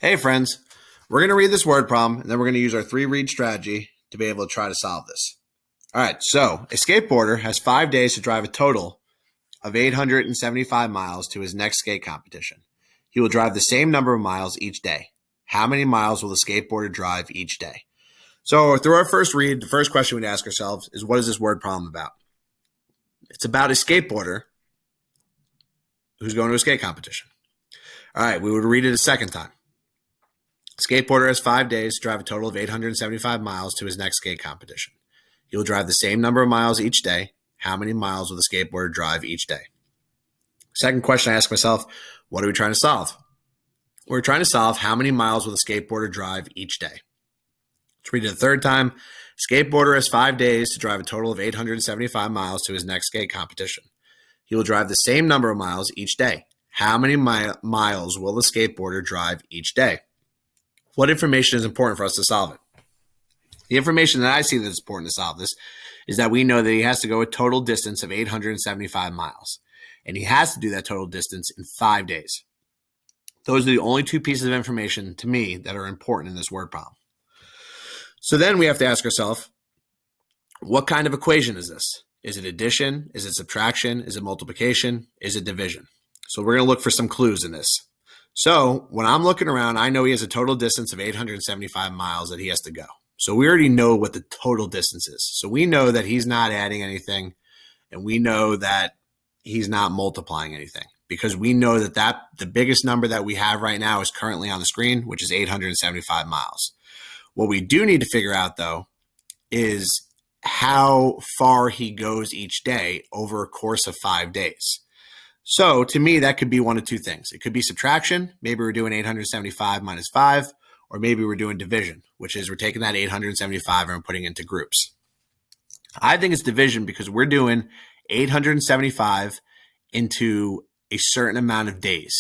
Hey friends, we're going to read this word problem and then we're going to use our 3-read strategy to be able to try to solve this. All right, so a skateboarder has 5 days to drive a total of 875 miles to his next skate competition. He will drive the same number of miles each day. How many miles will the skateboarder drive each day? So through our first read, the first question we'd ask ourselves is, what is this word problem about? It's about a skateboarder who's going to a skate competition. All right, we would read it a second time. Skateboarder has 5 days to drive a total of 875 miles to his next skate competition. He will drive the same number of miles each day. How many miles will the skateboarder drive each day? Second question I ask myself, what are we trying to solve? We're trying to solve how many miles will the skateboarder drive each day. Let's read it a third time. Skateboarder has 5 days to drive a total of 875 miles to his next skate competition. He will drive the same number of miles each day. How many miles will the skateboarder drive each day? What information is important for us to solve it? The information that I see that's important to solve this is that we know that he has to go a total distance of 875 miles. And he has to do that total distance in 5 days. Those are the only two pieces of information to me that are important in this word problem. So then we have to ask ourselves, what kind of equation is this? Is it addition? Is it subtraction? Is it multiplication? Is it division? So we're going to look for some clues in this. So when I'm looking around, I know he has a total distance of 875 miles that he has to go. So we already know what the total distance is. So we know that he's not adding anything, and we know that he's not multiplying anything, because we know that the biggest number that we have right now is currently on the screen, which is 875 miles. What we do need to figure out, though, is how far he goes each day over a course of 5 days. So to me, that could be one of two things. It could be subtraction. Maybe we're doing 875 minus 5, or maybe we're doing division, which is we're taking that 875 and we're putting it into groups. I think it's division because we're doing 875 into a certain amount of days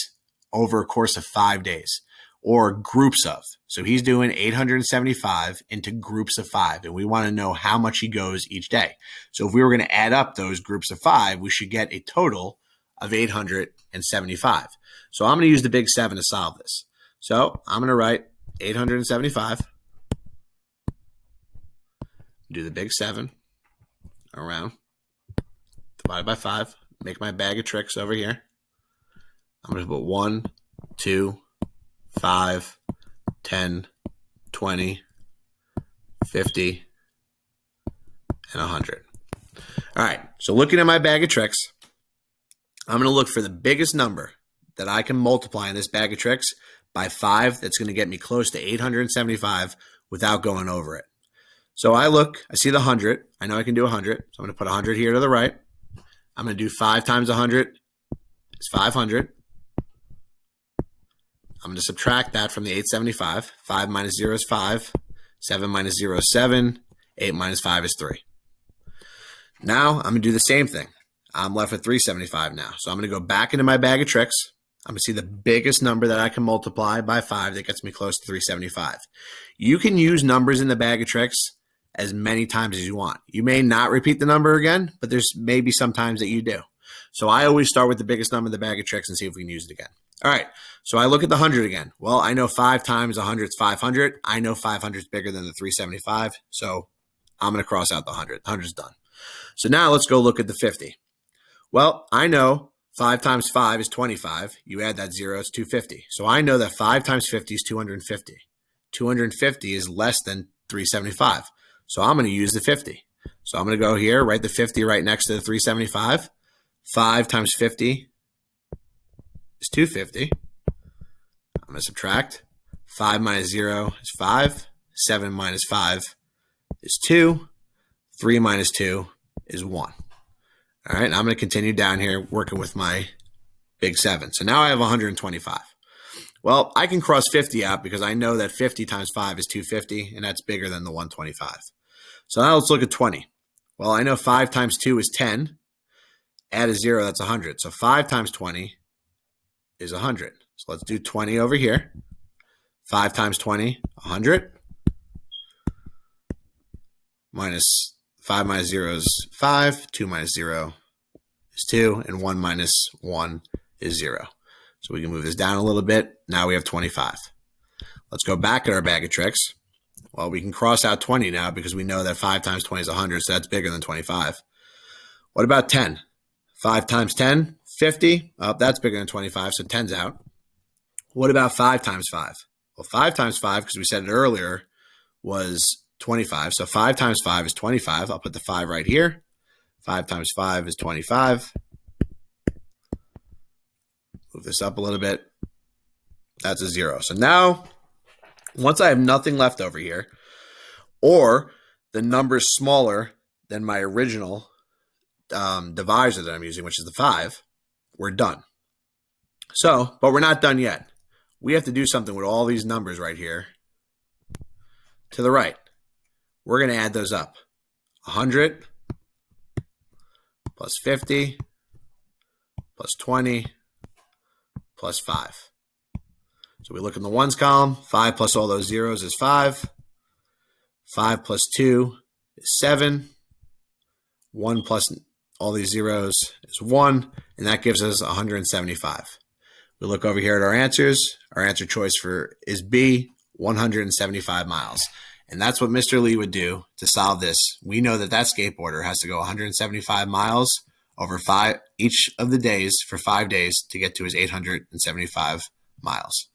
over a course of 5 days, or groups of. So he's doing 875 into groups of 5, and we want to know how much he goes each day. So if we were going to add up those groups of 5, we should get a total of 875. So I'm going to use the big 7 to solve this. So I'm going to write 875. Do the big 7 around, divided by 5. Make my bag of tricks over here. I'm going to put 1, 2, 5, 10, 20, 50, and 100. All right, so looking at my bag of tricks, I'm going to look for the biggest number that I can multiply in this bag of tricks by 5 that's going to get me close to 875 without going over it. So I see the 100. I know I can do 100. So I'm going to put 100 here to the right. I'm going to do 5 times 100 is 500. I'm going to subtract that from the 875. 5 minus 0 is 5. 7 minus 0 is 7. 8 minus 5 is 3. Now I'm going to do the same thing. I'm left with 375 now. So I'm going to go back into my bag of tricks. I'm going to see the biggest number that I can multiply by 5 that gets me close to 375. You can use numbers in the bag of tricks as many times as you want. You may not repeat the number again, but there's maybe some times that you do. So I always start with the biggest number in the bag of tricks and see if we can use it again. All right, so I look at the 100 again. Well, I know 5 times 100 is 500. I know 500 is bigger than the 375, so I'm going to cross out the 100. 100 is done. So now let's go look at the 50. Well, I know 5 times 5 is 25. You add that 0, it's 250. So I know that 5 times 50 is 250. 250 is less than 375. So I'm going to use the 50. So I'm going to go here, write the 50 right next to the 375. 5 times 50 is 250. I'm going to subtract. 5 minus 0 is 5. 7 minus 5 is 2. 3 minus 2 is 1. All right, I'm going to continue down here working with my big 7. So now I have 125. Well, I can cross 50 out because I know that 50 times 5 is 250, and that's bigger than the 125. So now let's look at 20. Well, I know 5 times 2 is 10. Add a 0, that's 100. So 5 times 20 is 100. So let's do 20 over here. 5 times 20, 100. Minus 5 minus 0 is 5. 2 minus 0 is 2. And 1 minus 1 is 0. So we can move this down a little bit. Now we have 25. Let's go back at our bag of tricks. Well, we can cross out 20 now because we know that 5 times 20 is 100, so that's bigger than 25. What about 10? 5 times 10, 50. Oh, that's bigger than 25, so 10's out. What about 5 times 5? Well, 5 times 5, because we said it earlier, was 25. So 5 times 5 is 25. I'll put the 5 right here. 5 times 5 is 25. Move this up a little bit. That's a 0. So now, once I have nothing left over here, or the number is smaller than my original divisor that I'm using, which is the 5, we're done. So, but we're not done yet. We have to do something with all these numbers right here to the right. We're going to add those up. 100 plus 50 plus 20 plus 5. So we look in the ones column. 5 plus all those zeros is 5. 5 plus 2 is 7. 1 plus all these zeros is 1. And that gives us 175. We look over here at our answers. Our answer choice is B, 175 miles. And that's what Mr. Lee would do to solve this. We know that skateboarder has to go 175 miles over each of the days for 5 days to get to his 875 miles.